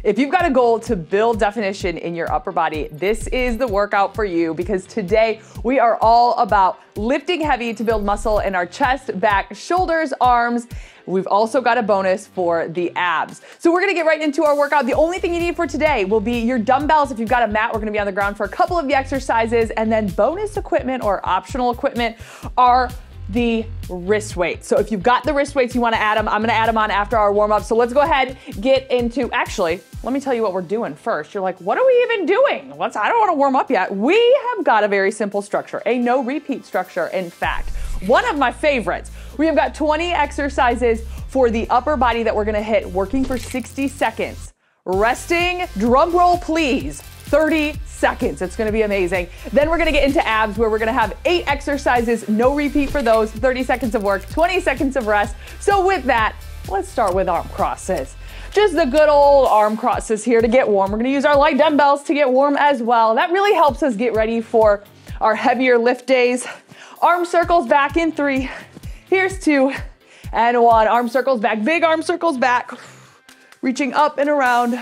If you've got a goal to build definition in your upper body, this is the workout for you, because today we are all about lifting heavy to build muscle in our chest, back, shoulders, arms. We've also got a bonus for the abs. So we're gonna get right into our workout. The only thing you need for today will be your dumbbells. If you've got a mat, we're gonna be on the ground for a couple of the exercises, and then bonus equipment or optional equipment are the wrist weights. So if you've got the wrist weights, you wanna add them. I'm gonna add them on after our warm up. So let's go ahead, get into, actually, let me tell you what we're doing first. You're like, what are we even doing? I don't wanna warm up yet. We have got a very simple structure, a no repeat structure, in fact. One of my favorites. We have got 20 exercises for the upper body that we're gonna hit, working for 60 seconds. Resting, drum roll please, 30 seconds. It's gonna be amazing. Then we're gonna get into abs, where we're gonna have 8 exercises, no repeat for those, 30 seconds of work, 20 seconds of rest. So with that, let's start with arm crosses. Just the good old arm crosses here to get warm. We're gonna use our light dumbbells to get warm as well. That really helps us get ready for our heavier lift days. Arm circles back in 3. Here's 2 and 1. Arm circles back, big arm circles back. Reaching up and around.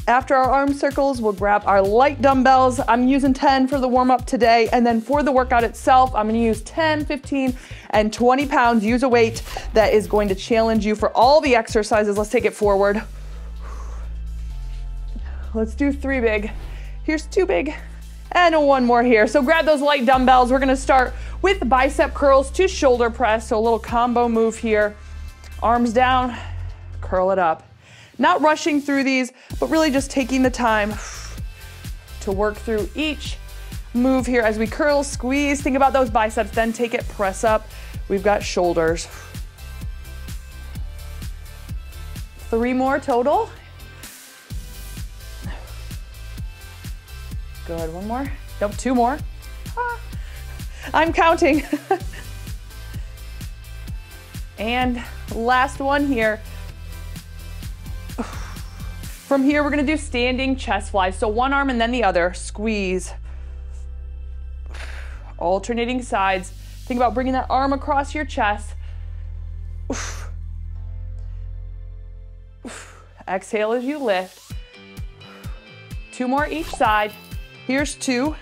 After our arm circles, we'll grab our light dumbbells. I'm using 10 for the warm up today. And then for the workout itself, I'm gonna use 10, 15, and 20 pounds. Use a weight that is going to challenge you for all the exercises. Let's take it forward. Let's do 3 big. Here's 2 big. And 1 more here. So grab those light dumbbells. We're gonna start with bicep curls to shoulder press. So a little combo move here. Arms down, curl it up. Not rushing through these, but really just taking the time to work through each move here as we curl, squeeze. Think about those biceps, then take it, press up. We've got shoulders. 3 more total. Good, 1 more. Nope, 2 more. I'm counting. And last one here. From here, we're gonna do standing chest flies. So 1 arm and then the other, squeeze. Alternating sides. Think about bringing that arm across your chest. Exhale as you lift. 2 more each side. Here's 2.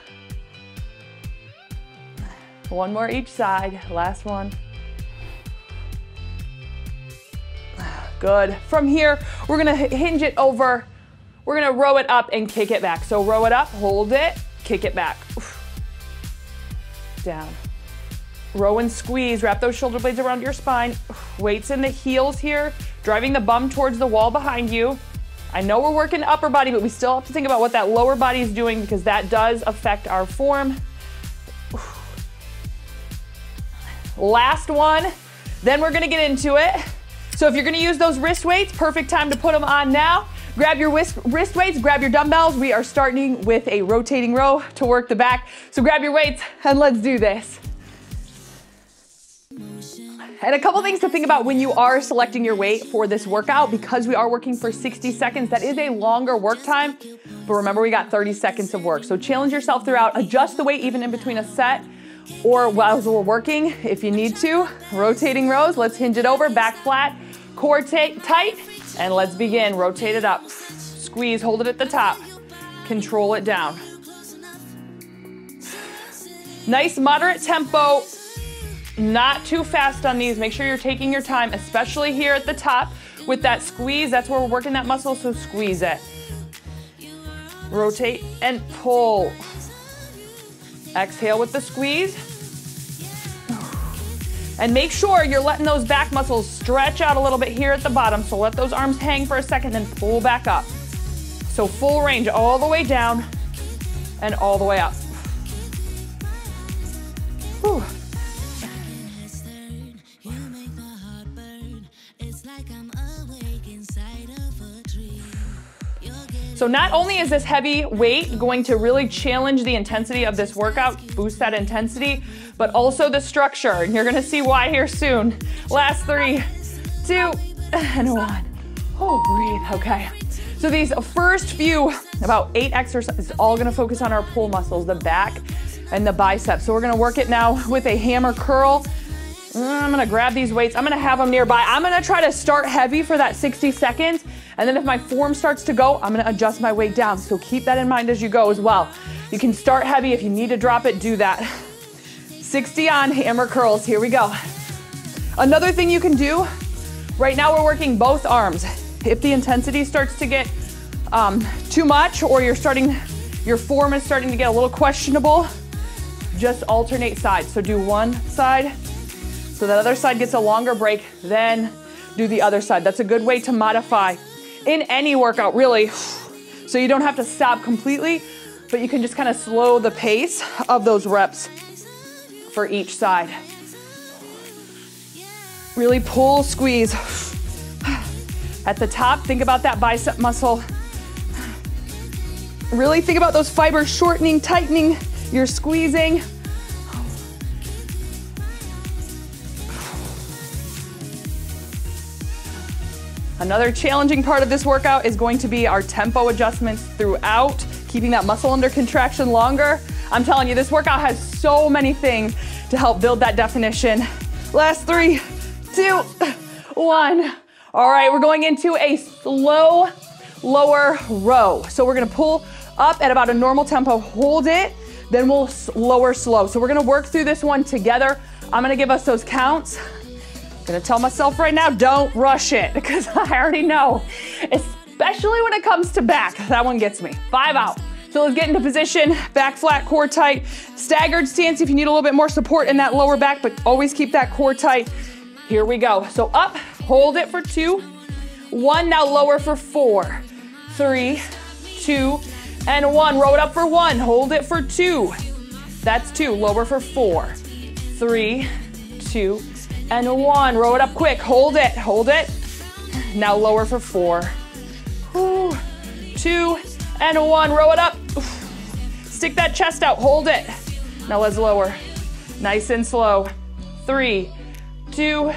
1 more each side, last one. Good. From here, we're gonna hinge it over. We're gonna row it up and kick it back. So row it up, hold it, kick it back. Down. Row and squeeze, wrap those shoulder blades around your spine. Weights in the heels here, driving the bum towards the wall behind you. I know we're working upper body, but we still have to think about what that lower body is doing, because that does affect our form. Last one, then we're gonna get into it. So if you're gonna use those wrist weights, perfect time to put them on now. Grab your wrist weights, grab your dumbbells. We are starting with a rotating row to work the back. So grab your weights and let's do this. And a couple things to think about when you are selecting your weight for this workout, because we are working for 60 seconds, that is a longer work time. But remember, we got 30 seconds of work. So challenge yourself throughout, adjust the weight even in between a set, or while we're working, if you need to. Rotating rows, let's hinge it over, back flat, core tight, and let's begin. Rotate it up, squeeze, hold it at the top, control it down. Nice moderate tempo, not too fast on these. Make sure you're taking your time, especially here at the top with that squeeze. That's where we're working that muscle, so squeeze it. Rotate and pull. Exhale with the squeeze. And make sure you're letting those back muscles stretch out a little bit here at the bottom. So let those arms hang for a second, then pull back up. So full range all the way down and all the way up. Whew. So not only is this heavy weight going to really challenge the intensity of this workout, boost that intensity, but also the structure, and you're gonna see why here soon. Last 3, 2, and 1. Oh, breathe, okay. So these first few, about 8 exercises, all gonna focus on our pull muscles, the back and the biceps. So we're gonna work it now with a hammer curl. I'm gonna grab these weights. I'm gonna have them nearby. I'm gonna try to start heavy for that 60 seconds. And then if my form starts to go, I'm gonna adjust my weight down. So keep that in mind as you go as well. You can start heavy. If you need to drop it, do that. 60 on hammer curls. Here we go. Another thing you can do, right now we're working both arms. If the intensity starts to get too much, or your form is starting to get a little questionable, just alternate sides. So do one side, so that other side gets a longer break, then do the other side. That's a good way to modify in any workout, really. So you don't have to stop completely, but you can just kind of slow the pace of those reps for each side. Really pull, squeeze. At the top, think about that bicep muscle. Really think about those fibers shortening, tightening. You're squeezing. Another challenging part of this workout is going to be our tempo adjustments throughout, keeping that muscle under contraction longer. I'm telling you, this workout has so many things to help build that definition. Last 3, 2, 1. All right, we're going into a slow lower row. So we're gonna pull up at about a normal tempo, hold it, then we'll lower slow. So we're gonna work through this one together. I'm gonna give us those counts. I'm gonna tell myself right now, don't rush it, because I already know, especially when it comes to back, that one gets me. 5 out. So let's get into position, back flat, core tight. Staggered stance if you need a little bit more support in that lower back, but always keep that core tight. Here we go. So up, hold it for 2, 1, now lower for 4, 3, 2, and 1. Row it up for 1, hold it for 2. That's 2, lower for 4, 3, 2, and 1. Row it up quick, hold it. Now lower for 4, 2, and 1. Row it up. Stick that chest out, hold it. Now let's lower. Nice and slow. 3, 2,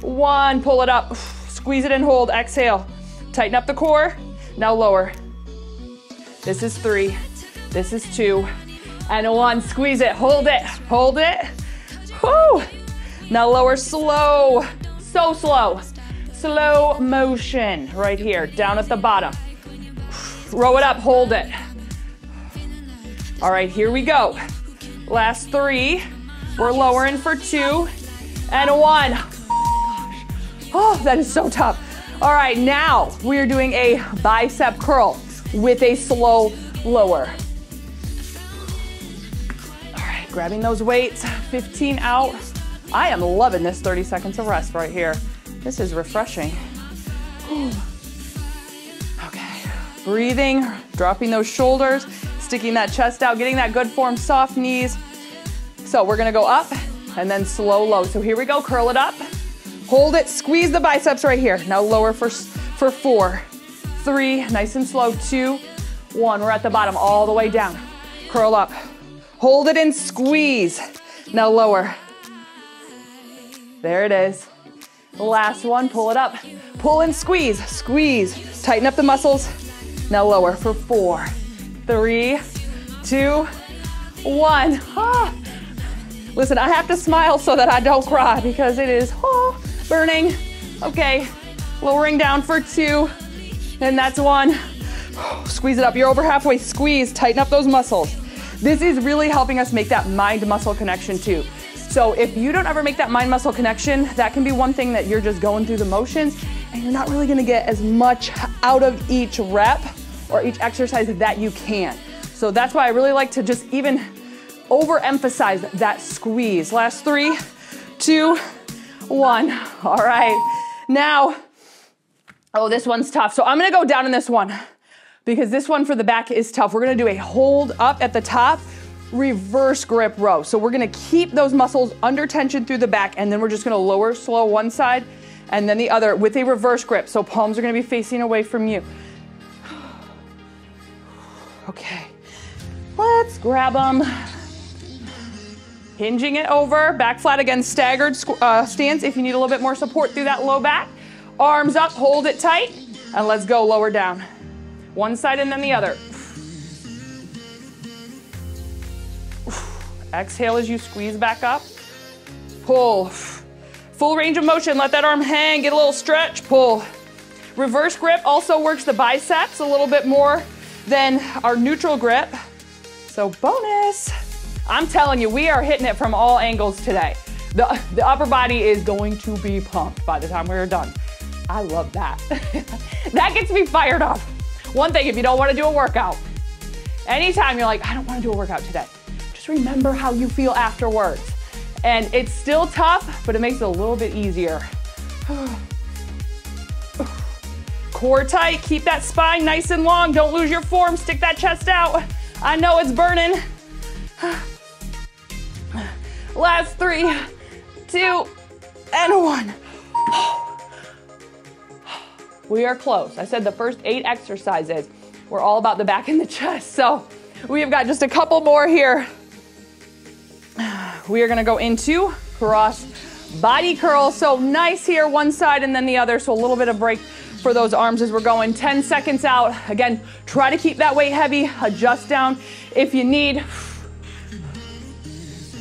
1. Pull it up. Squeeze it and hold. Exhale. Tighten up the core. Now lower. This is 3. This is 2. And 1. Squeeze it. Hold it. Hold it. Whoo. Now lower slow. So slow. Slow motion right here. Down at the bottom. Row it up. Hold it. All right, here we go. Last 3. We're lowering for 2 and 1. Oh, that is so tough. All right, now we're doing a bicep curl with a slow lower. All right, grabbing those weights, 15 out. I am loving this 30 seconds of rest right here. This is refreshing. Okay, breathing, dropping those shoulders, sticking that chest out, getting that good form, soft knees. So we're gonna go up and then slow low. So here we go, curl it up, hold it, squeeze the biceps right here. Now lower for 4, 3, nice and slow, 2, 1. We're at the bottom all the way down. Curl up, hold it and squeeze. Now lower. There it is. Last one, pull it up. Pull and squeeze, squeeze. Tighten up the muscles. Now lower for 4, 3, 2, 1. Ah. Listen, I have to smile so that I don't cry because it is burning. Okay, lowering down for 2, and that's 1. Squeeze it up, you're over halfway, squeeze, tighten up those muscles. This is really helping us make that mind-muscle connection too. So if you don't ever make that mind-muscle connection, that can be one thing that you're just going through the motions and you're not really gonna get as much out of each rep or each exercise that you can. So that's why I really like to just even overemphasize that squeeze. Last 3, 2, 1. All right, now, oh, this one's tough. So I'm gonna go down in this one because this one for the back is tough. We're gonna do a hold up at the top, reverse grip row. So we're gonna keep those muscles under tension through the back, and then we're just gonna lower slow one side and then the other with a reverse grip. So palms are gonna be facing away from you. Okay, let's grab them. Hinging it over, back flat again, staggered stance if you need a little bit more support through that low back. Arms up, hold it tight, and let's go lower down. One side and then the other. Exhale as you squeeze back up. Pull. Full range of motion, let that arm hang, get a little stretch, pull. Reverse grip also works the biceps a little bit more than our neutral grip. So bonus. I'm telling you, we are hitting it from all angles today. The upper body is going to be pumped by the time we're done. I love that. That gets me fired up. One thing, if you don't want to do a workout, anytime you're like, I don't want to do a workout today, just remember how you feel afterwards. And it's still tough, but it makes it a little bit easier. Core tight, keep that spine nice and long. Don't lose your form, stick that chest out. I know it's burning. Last 3, 2, and 1. We are close. I said the first 8 exercises were all about the back and the chest. So we have got just a couple more here. We are gonna go into cross body curls. So nice here, one side and then the other. So a little bit of break for those arms as we're going 10 seconds out. Again, try to keep that weight heavy, adjust down if you need.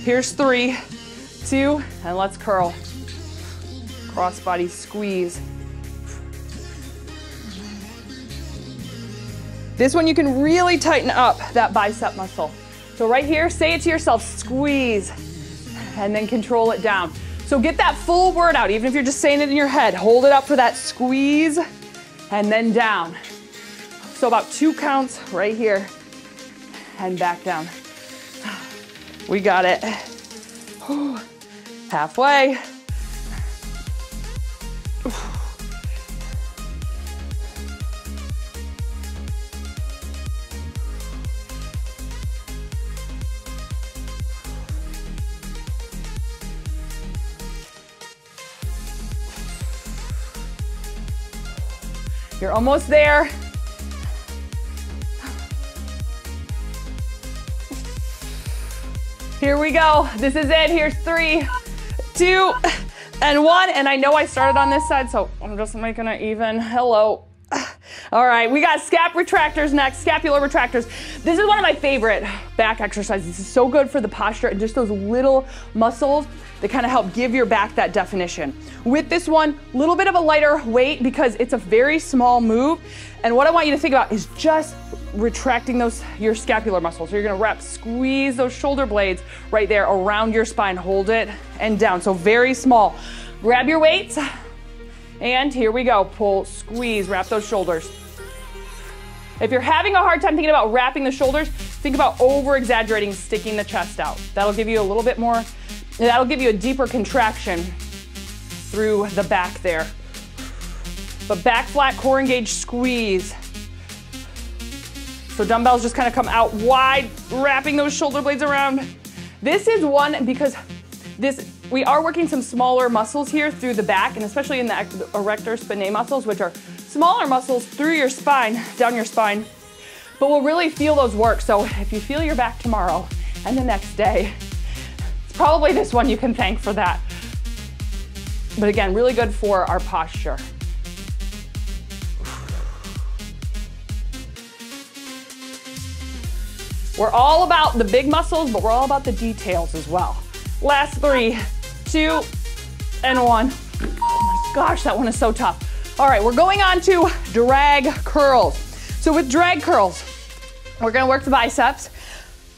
Here's 3, 2, and let's curl. Cross body squeeze. This one you can really tighten up that bicep muscle. So right here, say it to yourself, squeeze, and then control it down. So get that full word out, even if you're just saying it in your head. Hold it up for that squeeze, and then down. So about 2 counts right here, and back down. We got it. Halfway. You're almost there. Here we go. This is it. Here's 3, 2, and 1. And I know I started on this side, so I'm just making it even. Hello. All right, we got scap retractors next, scapular retractors. This is one of my favorite back exercises. This is so good for the posture and just those little muscles that kind of help give your back that definition. With this one, a little bit of a lighter weight because it's a very small move. And what I want you to think about is just retracting your scapular muscles. So you're gonna squeeze those shoulder blades right there around your spine, hold it and down. So very small. Grab your weights and here we go. Pull, squeeze, wrap those shoulders. If you're having a hard time thinking about wrapping the shoulders, think about over-exaggerating, sticking the chest out. That'll give you a little bit more, that'll give you a deeper contraction through the back there. But back flat, core engaged, squeeze. So dumbbells just kind of come out wide, wrapping those shoulder blades around. This is one because we are working some smaller muscles here through the back, and especially in the erector spinae muscles, which are smaller muscles through your spine, down your spine. But we'll really feel those work. So if you feel your back tomorrow and the next day, it's probably this one you can thank for that. But again, really good for our posture. We're all about the big muscles, but we're all about the details as well. Last 3, 2, and 1. Oh my gosh, that one is so tough. All right, we're going on to drag curls. So with drag curls, we're gonna work the biceps,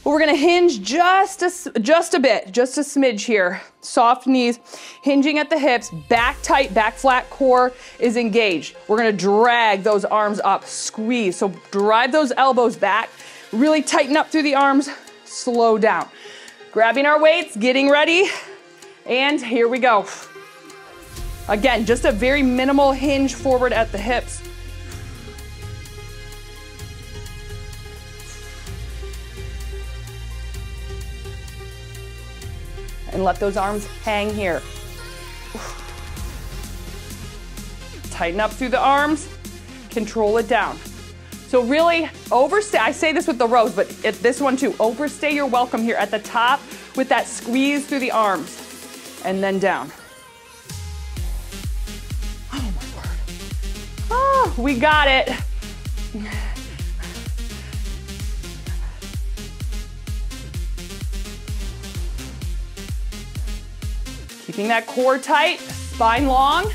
but we're gonna hinge just a bit, just a smidge here. Soft knees, hinging at the hips, back tight, back flat, core is engaged. We're gonna drag those arms up, squeeze. So drive those elbows back, really tighten up through the arms, slow down. Grabbing our weights, getting ready, and here we go. Again, just a very minimal hinge forward at the hips. And let those arms hang here. Tighten up through the arms, control it down. So really overstay, I say this with the rows, but this one too, overstay your welcome here at the top with that squeeze through the arms and then down. Oh my word. Oh, we got it. Keeping that core tight, spine long.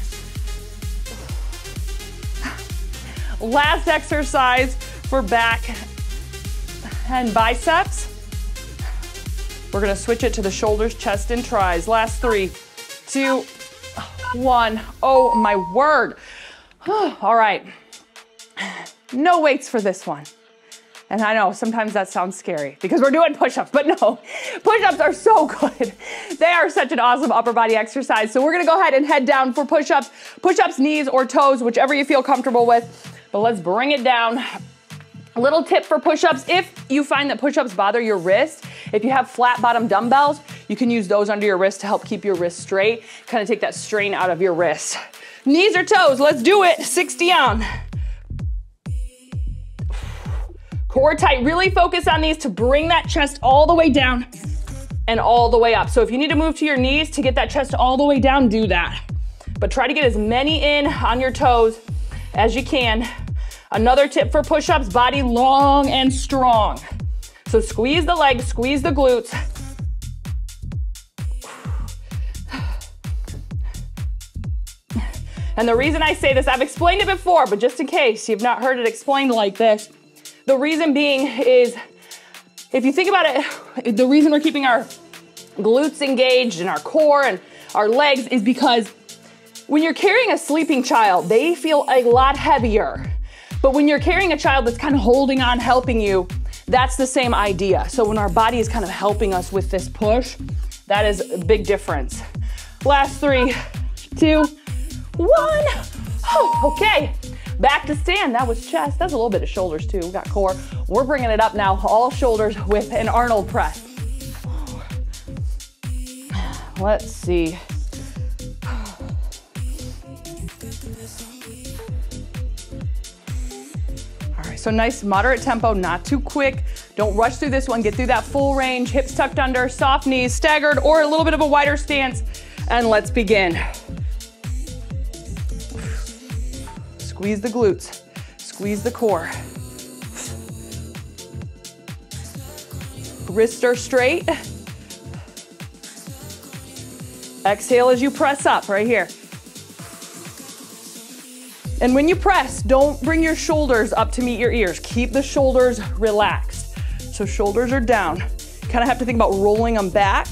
Last exercise for back and biceps. We're gonna switch it to the shoulders, chest, and tris. Last 3, 2, 1. Oh my word. All right, no weights for this one. And I know sometimes that sounds scary because we're doing push-ups, but no, push-ups are so good. They are such an awesome upper body exercise. So we're gonna go ahead and head down for push-ups. Push-ups, knees or toes, whichever you feel comfortable with. But let's bring it down. A little tip for push-ups, if you find that push-ups bother your wrist, if you have flat bottom dumbbells, you can use those under your wrist to help keep your wrist straight, kind of take that strain out of your wrist. Knees or toes, let's do it, 60 on. Core tight, really focus on these to bring that chest all the way down and all the way up. So if you need to move to your knees to get that chest all the way down, do that. But try to get as many in on your toes as you can. Another tip for push-ups, body long and strong. So squeeze the legs, squeeze the glutes. And the reason I say this, I've explained it before, but just in case you've not heard it explained like this, the reason being is, if you think about it, the reason we're keeping our glutes engaged and our core and our legs is because when you're carrying a sleeping child, they feel a lot heavier. But when you're carrying a child that's kind of holding on, helping you, that's the same idea. So when our body is kind of helping us with this push, that is a big difference. Last 3, 2, 1. Oh, okay. Back to stand. That was chest. That's a little bit of shoulders too. We got core. We're bringing it up now, all shoulders with an Arnold press. Let's see. All right, so nice moderate tempo, not too quick. Don't rush through this one. Get through that full range, hips tucked under, soft knees, staggered, or a little bit of a wider stance. And let's begin. Squeeze the glutes, squeeze the core. Wrists are straight. Exhale as you press up right here. And when you press, don't bring your shoulders up to meet your ears. Keep the shoulders relaxed. So shoulders are down. Kind of have to think about rolling them back.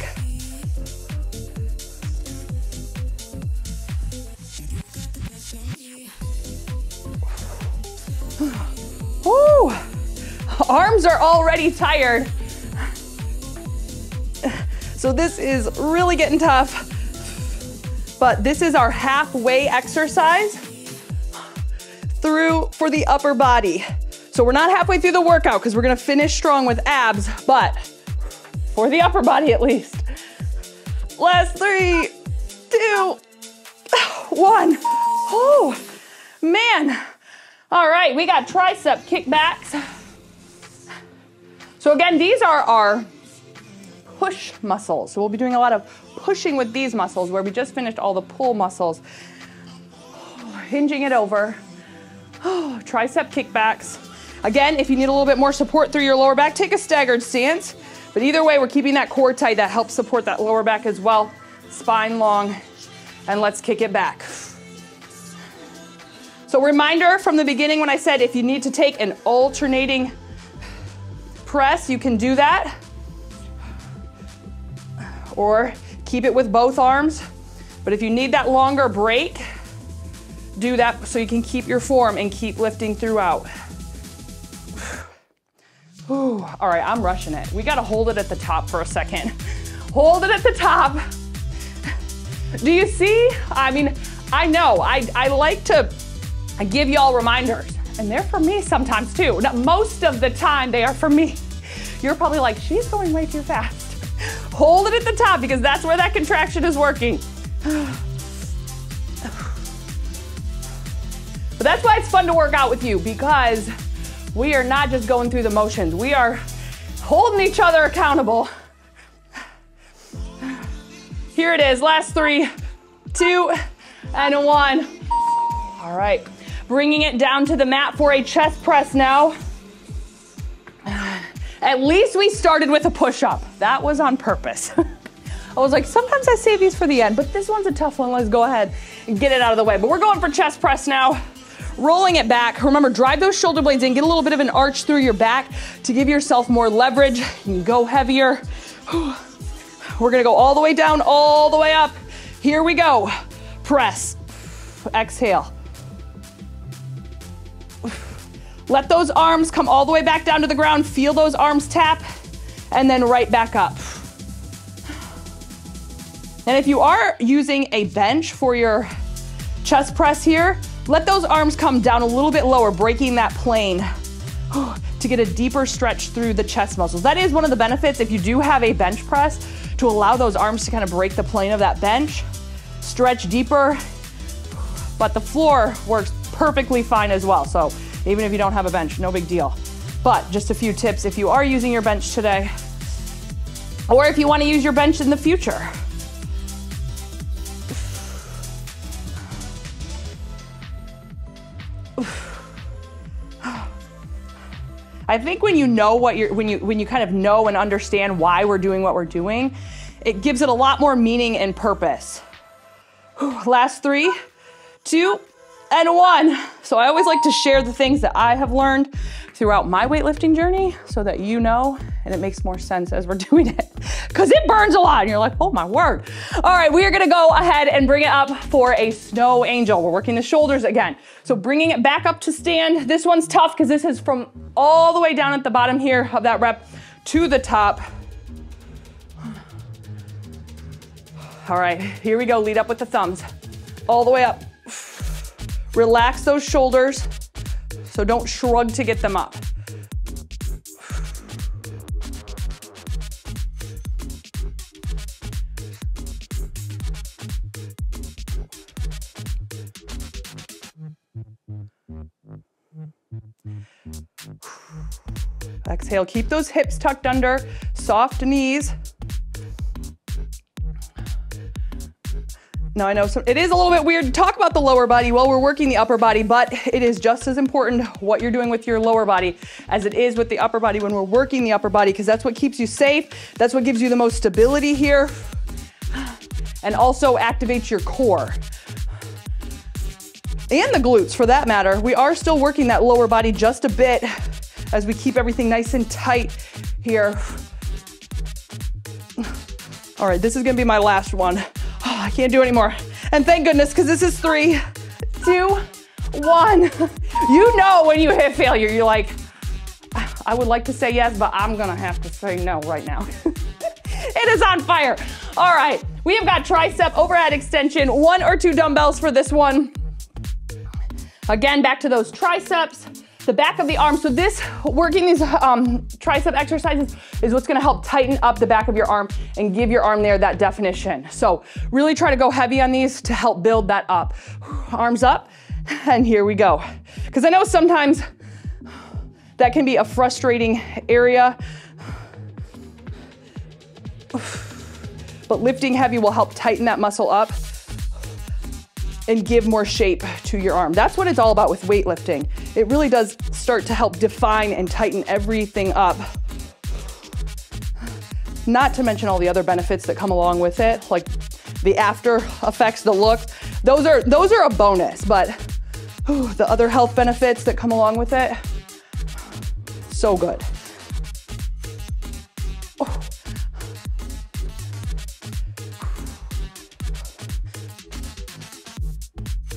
Woo! Arms are already tired. So this is really getting tough. But this is our halfway exercise for the upper body. So we're not halfway through the workout because we're gonna finish strong with abs, but for the upper body at least. Last 3, 2, 1. Oh, man. All right, we got tricep kickbacks. So again, these are our push muscles. So we'll be doing a lot of pushing with these muscles where we just finished all the pull muscles. Hinging it over. Tricep kickbacks. Again, if you need a little bit more support through your lower back, take a staggered stance. But either way, we're keeping that core tight. That helps support that lower back as well. Spine long, and let's kick it back. So reminder from the beginning when I said if you need to take an alternating press, you can do that. Or keep it with both arms. But if you need that longer break, do that so you can keep your form and keep lifting throughout. All right, I'm rushing it. We gotta hold it at the top for a second. Hold it at the top. Do you see? I mean, I know, I like to give y'all reminders, and they're for me sometimes too. Now, most of the time they are for me. You're probably like, she's going way too fast. Hold it at the top because that's where that contraction is working. But that's why it's fun to work out with you, because we are not just going through the motions. We are holding each other accountable. Here it is, last 3, 2, and 1. All right, bringing it down to the mat for a chest press now. At least we started with a push-up. That was on purpose. I was like, sometimes I save these for the end, but this one's a tough one. Let's go ahead and get it out of the way. But we're going for chest press now. Rolling it back. Remember, drive those shoulder blades in, get a little bit of an arch through your back to give yourself more leverage. You can go heavier. We're gonna go all the way down, all the way up. Here we go. Press. Exhale. Let those arms come all the way back down to the ground. Feel those arms tap, and then right back up. And if you are using a bench for your chest press here, let those arms come down a little bit lower, breaking that plane to get a deeper stretch through the chest muscles. That is one of the benefits if you do have a bench press, to allow those arms to kind of break the plane of that bench, stretch deeper, but the floor works perfectly fine as well. So even if you don't have a bench, no big deal. But just a few tips if you are using your bench today, or if you want to use your bench in the future. I think when you know what you're, when you kind of know and understand why we're doing what we're doing, it gives it a lot more meaning and purpose. Last 3, 2, and 1. So I always like to share the things that I have learned throughout my weightlifting journey so that you know, and it makes more sense as we're doing it, because it burns a lot and you're like, oh my word. All right, we are gonna go ahead and bring it up for a snow angel. We're working the shoulders again. So bringing it back up to stand. This one's tough because this is from all the way down at the bottom here of that rep to the top. All right, here we go. Lead up with the thumbs. All the way up. Relax those shoulders, so don't shrug to get them up. Exhale, keep those hips tucked under, soft knees. Now I know it is a little bit weird to talk about the lower body while we're working the upper body, but it is just as important what you're doing with your lower body as it is with the upper body when we're working the upper body, because that's what keeps you safe. That's what gives you the most stability here, and also activates your core. And the glutes for that matter. We are still working that lower body just a bit as we keep everything nice and tight here. All right, this is gonna be my last one. Oh, I can't do it anymore. And thank goodness, because this is 3, 2, 1. You know when you hit failure, you're like, I would like to say yes, but I'm gonna have to say no right now. It is on fire. All right, we have got tricep overhead extension, 1 or 2 dumbbells for this one. Again, back to those triceps, the back of the arm. So this, working these tricep exercises is what's gonna help tighten up the back of your arm and give your arm there that definition. So really try to go heavy on these to help build that up. Arms up, and here we go. Because I know sometimes that can be a frustrating area, but lifting heavy will help tighten that muscle up and give more shape to your arm. That's what it's all about with weightlifting. It really does start to help define and tighten everything up. Not to mention all the other benefits that come along with it, like the after effects, the look. Those are a bonus, but the other health benefits that come along with it, so good.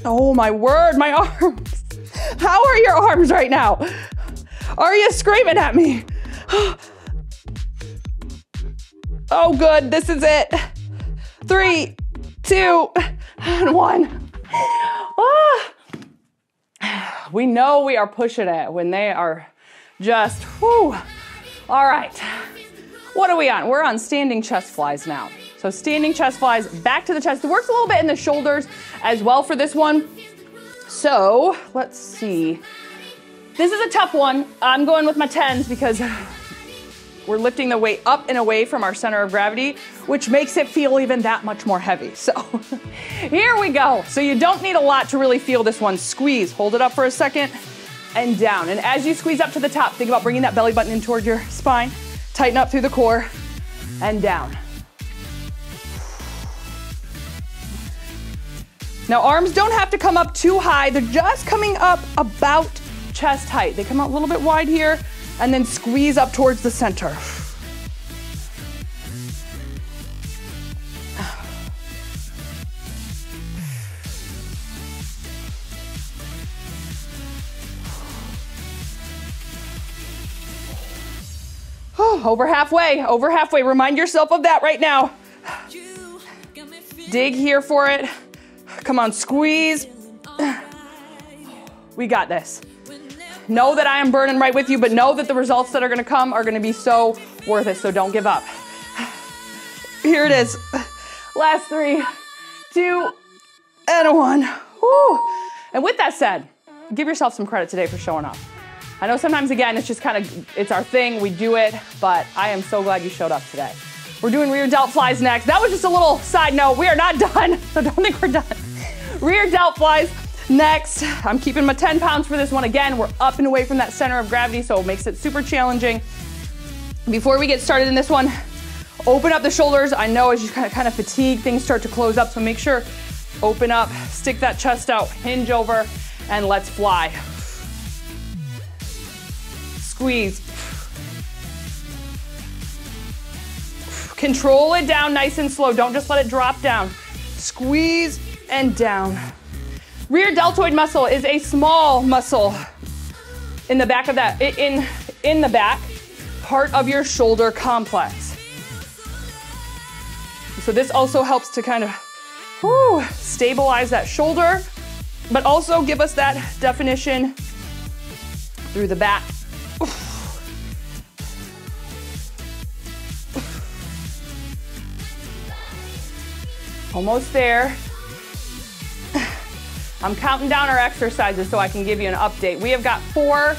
Oh my word, my arms. How are your arms right now? Are you screaming at me? Oh good, this is it. 3, 2, and 1. Ah. We know we are pushing it when they are just, whew. All right, what are we on? We're on standing chest flies now. So standing chest flies, back to the chest. It works a little bit in the shoulders as well for this one. So let's see. This is a tough one. I'm going with my 10s because we're lifting the weight up and away from our center of gravity, which makes it feel even that much more heavy. So here we go. So you don't need a lot to really feel this one. Squeeze, hold it up for a second, and down. And as you squeeze up to the top, think about bringing that belly button in toward your spine. Tighten up through the core, and down. Now arms don't have to come up too high. They're just coming up about chest height. They come out a little bit wide here and then squeeze up towards the center. Over halfway, over halfway. Remind yourself of that right now. Dig here for it. Come on, squeeze. We got this. Know that I am burning right with you, but know that the results that are gonna come are gonna be so worth it, so don't give up. Here it is. Last 3, 2, and 1. Woo. And with that said, give yourself some credit today for showing up. I know sometimes, again, it's just kind of, it's our thing, we do it, but I am so glad you showed up today. We're doing rear delt flies next. That was just a little side note. We are not done, so don't think we're done. Rear delt flies next. I'm keeping my 10 pounds for this one. Again, we're up and away from that center of gravity, so it makes it super challenging. Before we get started in this one, open up the shoulders. I know as you kind of fatigue, things start to close up, so make sure, open up, stick that chest out, hinge over, and let's fly. Squeeze. Control it down nice and slow. Don't just let it drop down. Squeeze and down. Rear deltoid muscle is a small muscle in the back of that, in the back part of your shoulder complex. So this also helps to kind of stabilize that shoulder, but also give us that definition through the back. Almost there. I'm counting down our exercises so I can give you an update. We have got 4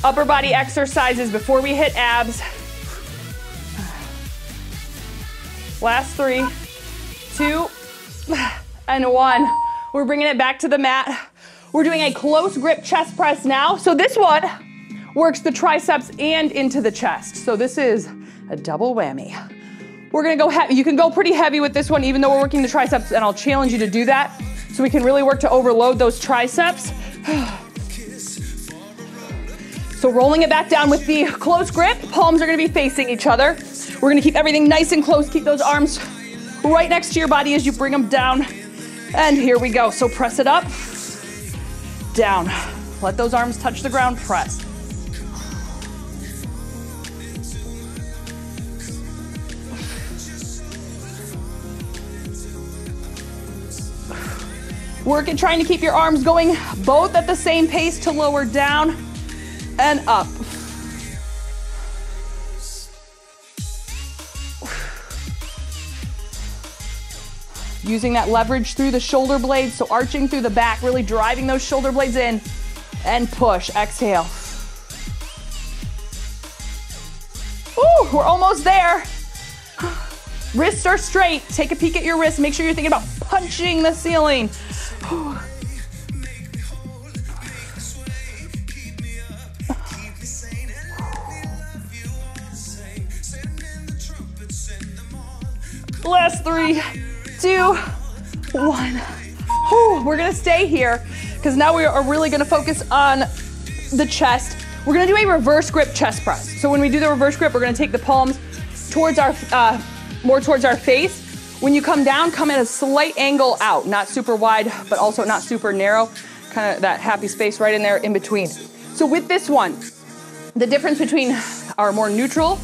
upper body exercises before we hit abs. Last 3, 2, and 1. We're bringing it back to the mat. We're doing a close grip chest press now. So this one works the triceps and into the chest. So this is a double whammy. We're gonna go heavy. You can go pretty heavy with this one, even though we're working the triceps, and I'll challenge you to do that so we can really work to overload those triceps. So rolling it back down with the close grip, palms are gonna be facing each other. We're gonna keep everything nice and close. Keep those arms right next to your body as you bring them down. And here we go. So press it up, down. Let those arms touch the ground, press. Work at trying to keep your arms going both at the same pace to lower down and up. Using that leverage through the shoulder blades, so arching through the back, really driving those shoulder blades in and push, exhale. Ooh, we're almost there. Wrists are straight. Take a peek at your wrists. Make sure you're thinking about punching the ceiling. Last 3, 2, 1. We're gonna stay here because now we are really gonna focus on the chest. We're gonna do a reverse grip chest press. So when we do the reverse grip, we're gonna take the palms towards our, more towards our face. When you come down, come at a slight angle out, not super wide, but also not super narrow, kind of that happy space right in there in between. So with this one, the difference between our more neutral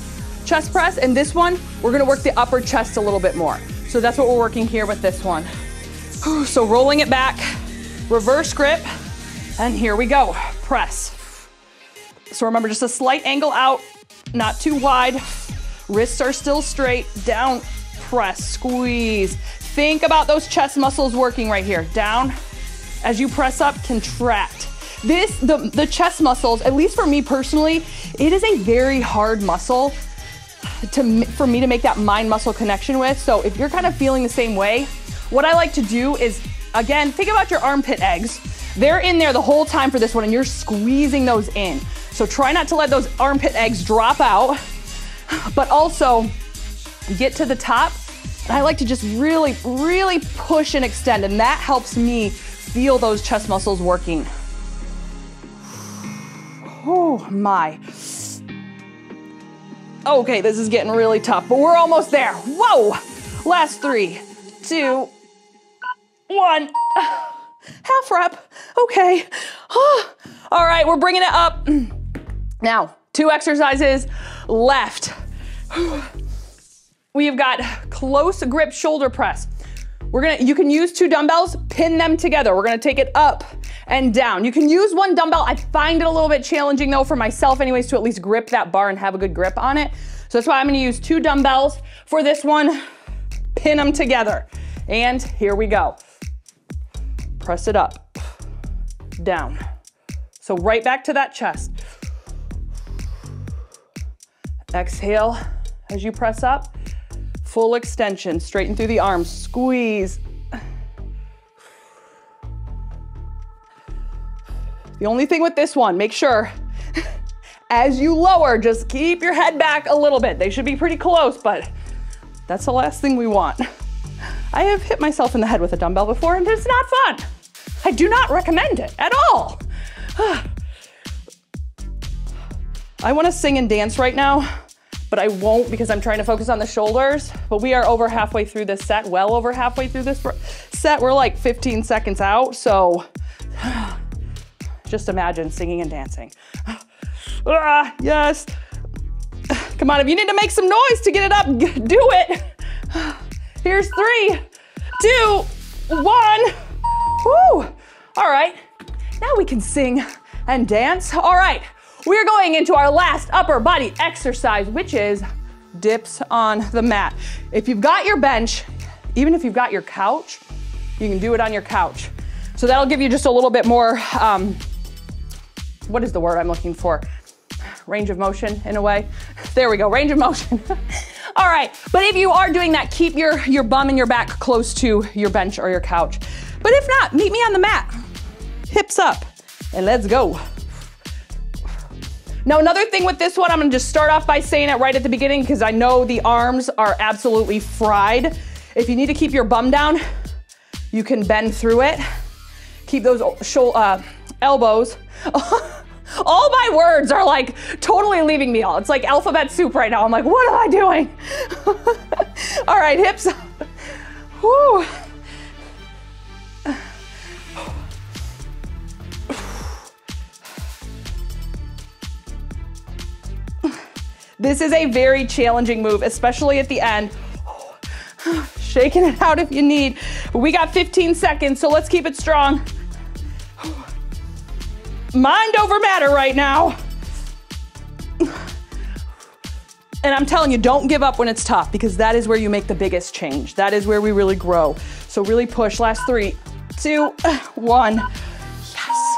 chest press and this one, we're gonna work the upper chest a little bit more. So that's what we're working here with this one. So rolling it back, reverse grip, and here we go, press. So remember, just a slight angle out, not too wide. Wrists are still straight, down, press, squeeze. Think about those chest muscles working right here. Down, as you press up, contract. The chest muscles, at least for me personally, it is a very hard muscle for me to make that mind muscle connection with. So if you're kind of feeling the same way, what I like to do is, again, think about your armpit eggs. They're in there the whole time for this one and you're squeezing those in. So try not to let those armpit eggs drop out, but also get to the top I like to just really, really push and extend, and that helps me feel those chest muscles working. Oh my. Okay, this is getting really tough, but we're almost there. Whoa! Last 3, 2, 1. Half rep. Okay. All right, we're bringing it up. Now, 2 exercises left. We've got close grip shoulder press. You can use 2 dumbbells, pin them together. We're gonna take it up and down. You can use 1 dumbbell. I find it a little bit challenging though for myself anyways to at least grip that bar and have a good grip on it. So that's why I'm gonna use 2 dumbbells for this one. Pin them together. And here we go. Press it up, down. So right back to that chest. Exhale as you press up. Full extension, straighten through the arms, squeeze. The only thing with this one, make sure as you lower, just keep your head back a little bit. They should be pretty close, but that's the last thing we want. I have hit myself in the head with a dumbbell before and it's not fun. I do not recommend it at all. I wanna sing and dance right now, but I won't because I'm trying to focus on the shoulders. But we are over halfway through this set, well over halfway through this set. We're like 15 seconds out, so just imagine singing and dancing. Yes. Come on, if you need to make some noise to get it up, do it. Here's 3, 2, 1. Woo. All right, now we can sing and dance. All right, we're going into our last upper body exercise, which is dips on the mat. If you've got your bench, even if you've got your couch, you can do it on your couch. So that'll give you just a little bit more, what is the word I'm looking for? Range of motion in a way. There we go, range of motion. All right, but if you are doing that, keep your bum and your back close to your bench or your couch. But if not, meet me on the mat. Hips up, and let's go. Now, another thing with this one, I'm gonna just start off by saying it right at the beginning because I know the arms are absolutely fried. If you need to keep your bum down, you can bend through it. Keep those elbows. All my words are like totally leaving me all. It's like alphabet soup right now. I'm like, what am I doing? All right, hips up. Whew. This is a very challenging move, especially at the end. Shaking it out if you need. We got 15 seconds, so let's keep it strong. Mind over matter right now. And I'm telling you, don't give up when it's tough because that is where you make the biggest change. That is where we really grow. So really push. Last 3, 2, 1. Yes.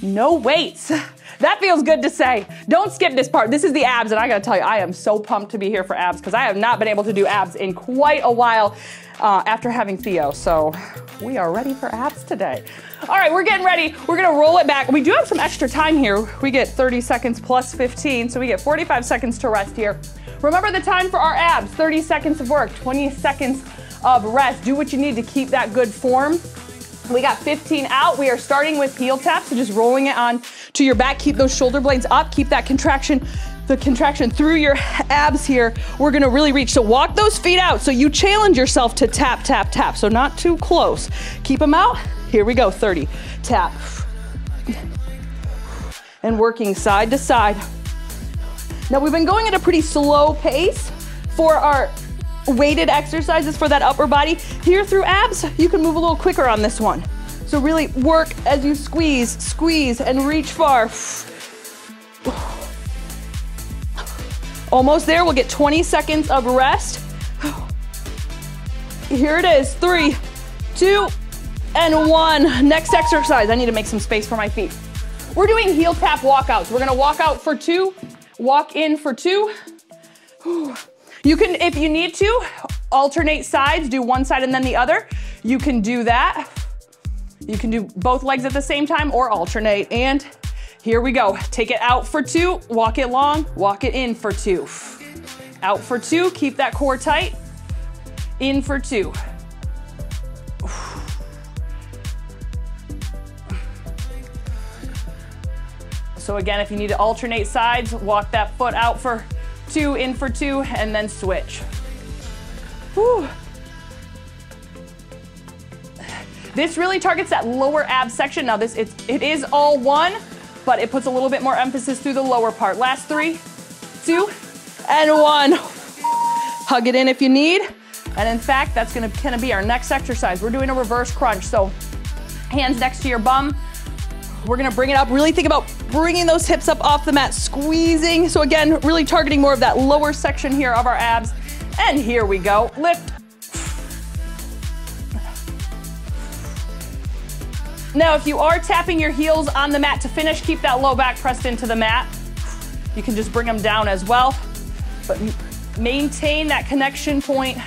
No weights. That feels good to say. Don't skip this part. This is the abs, and I gotta tell you, I am so pumped to be here for abs because I have not been able to do abs in quite a while after having Theo. So we are ready for abs today. All right, we're getting ready. We're gonna roll it back. We do have some extra time here. We get 30 seconds plus 15, so we get 45 seconds to rest here. Remember the time for our abs, 30 seconds of work, 20 seconds of rest. Do what you need to keep that good form. We got 15 out. We are starting with heel taps, so just rolling it on to your back. Keep those shoulder blades up. Keep that contraction, the contraction through your abs here. We're gonna really reach. So walk those feet out. So you challenge yourself to tap, tap, tap. So not too close. Keep them out. Here we go, 30. Tap. And working side to side. Now we've been going at a pretty slow pace for our weighted exercises for that upper body. Here through abs, you can move a little quicker on this one. So really work as you squeeze, squeeze, and reach far. Almost there, we'll get 20 seconds of rest. Here it is, 3, 2, and 1. Next exercise, I need to make some space for my feet. We're doing heel tap walkouts. We're gonna walk out for 2, walk in for 2. You can, if you need to, alternate sides, do one side and then the other. You can do that. You can do both legs at the same time or alternate. And here we go. Take it out for 2, walk it long, walk it in for 2. Out for 2, keep that core tight. In for 2. So again, if you need to alternate sides, walk that foot out for 2, in for 2, and then switch. Whew. This really targets that lower ab section. Now it is all one, but it puts a little bit more emphasis through the lower part. Last 3, 2, and 1. Hug it in if you need. And in fact, that's gonna kind of be our next exercise. We're doing a reverse crunch. So hands next to your bum. We're gonna bring it up. Really think about bringing those hips up off the mat, squeezing. So again, really targeting more of that lower section here of our abs. And here we go, lift. Now, if you are tapping your heels on the mat to finish, keep that low back pressed into the mat. You can just bring them down as well, but maintain that connection point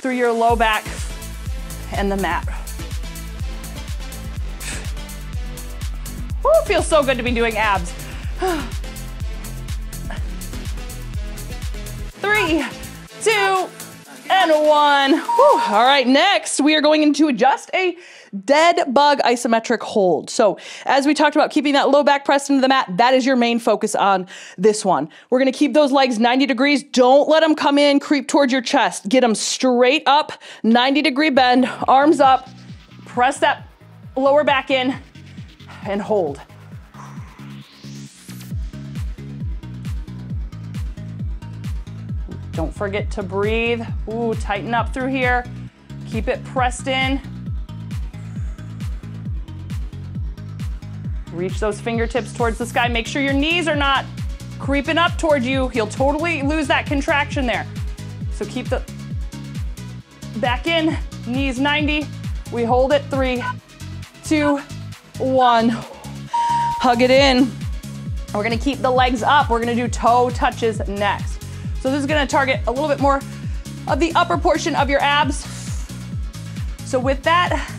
through your low back and the mat. Woo, feels so good to be doing abs. 3, 2, and 1. Woo. All right, next we are going into just a dead bug isometric hold. So as we talked about keeping that low back pressed into the mat, that is your main focus on this one. We're gonna keep those legs 90 degrees. Don't let them come in, creep towards your chest. Get them straight up, 90-degree bend, arms up, press that lower back in, and hold. Don't forget to breathe. Ooh, tighten up through here. Keep it pressed in. Reach those fingertips towards the sky. Make sure your knees are not creeping up towards you. You'll totally lose that contraction there. So keep the back in, knees 90. We hold it, 3, 2, 1. Hug it in. We're gonna keep the legs up. We're gonna do toe touches next. So this is gonna target a little bit more of the upper portion of your abs. So with that,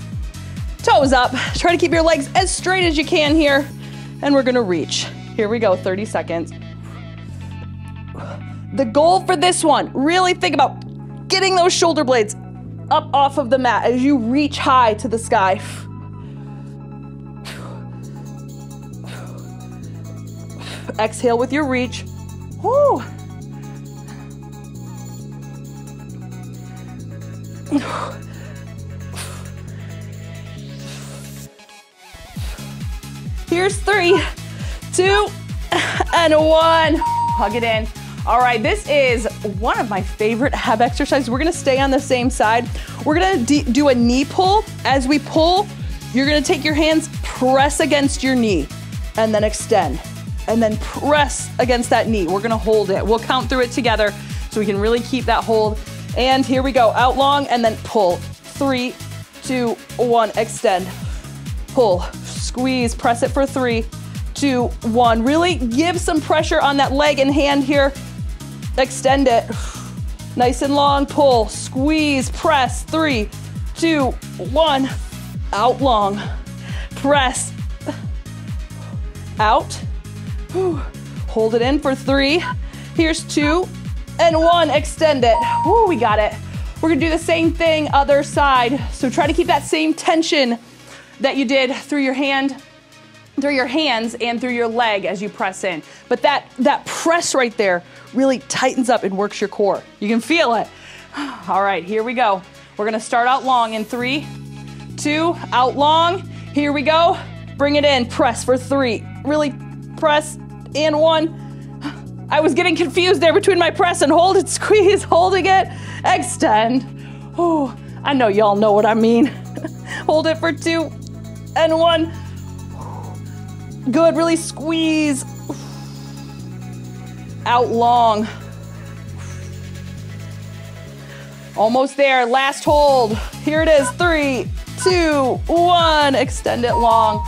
toes up. Try to keep your legs as straight as you can here. And we're gonna reach. Here we go, 30 seconds. The goal for this one, really think about getting those shoulder blades up off of the mat as you reach high to the sky. Exhale with your reach. Woo. Here's 3, 2, and 1. Hug it in. All right, this is one of my favorite ab exercises. We're gonna stay on the same side. We're gonna do a knee pull. As we pull, you're gonna take your hands, press against your knee, and then extend. And then press against that knee. We're gonna hold it. We'll count through it together so we can really keep that hold. And here we go, out long and then pull. 3, 2, 1, extend. Pull, squeeze, press it for 3, 2, 1. Really give some pressure on that leg and hand here. Extend it. Nice and long, pull, squeeze, press, 3, 2, 1. Out long, press, out. Hold it in for 3. Here's 2 and 1, extend it. Woo, we got it. We're gonna do the same thing, other side. So try to keep that same tension that you did through your hand, through your hands, and through your leg as you press in. But that press right there really tightens up and works your core. You can feel it. All right, here we go. We're gonna start out long in 3, 2, out long. Here we go. Bring it in, press for 3. Really press, and 1. I was getting confused there between my press and hold and squeeze, holding it, extend. Oh, I know y'all know what I mean. Hold it for 2 and 1. Good, really squeeze. Out long. Almost there, last hold. Here it is, 3, 2, 1, extend it long.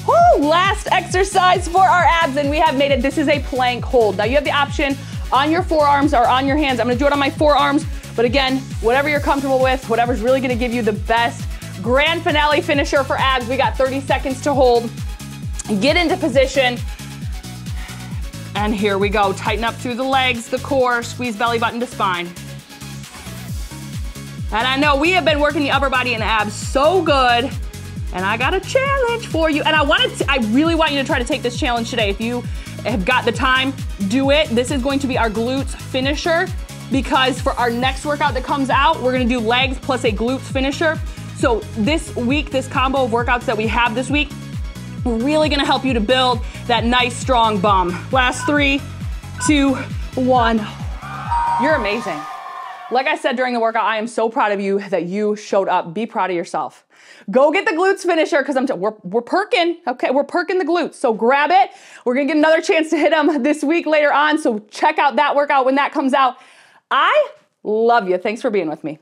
Woo, last exercise for our abs, and we have made it. This is a plank hold. Now you have the option on your forearms or on your hands. I'm gonna do it on my forearms, but again, whatever you're comfortable with, whatever's really gonna give you the best grand finale finisher for abs. We got 30 seconds to hold. Get into position. And here we go. Tighten up through the legs, the core, squeeze belly button to spine. And I know we have been working the upper body and abs so good, and I got a challenge for you. And I really want you to try to take this challenge today. If you have got the time, do it. This is going to be our glutes finisher, because for our next workout that comes out, we're gonna do legs plus a glutes finisher. So this week, this combo of workouts that we have this week, we're really gonna help you to build that nice, strong bum. Last 3, 2, 1. You're amazing. Like I said during the workout, I am so proud of you that you showed up. Be proud of yourself. Go get the glutes finisher, because we're perking, okay? We're perking the glutes, so grab it. We're gonna get another chance to hit them this week later on, so check out that workout when that comes out. I love you. Thanks for being with me.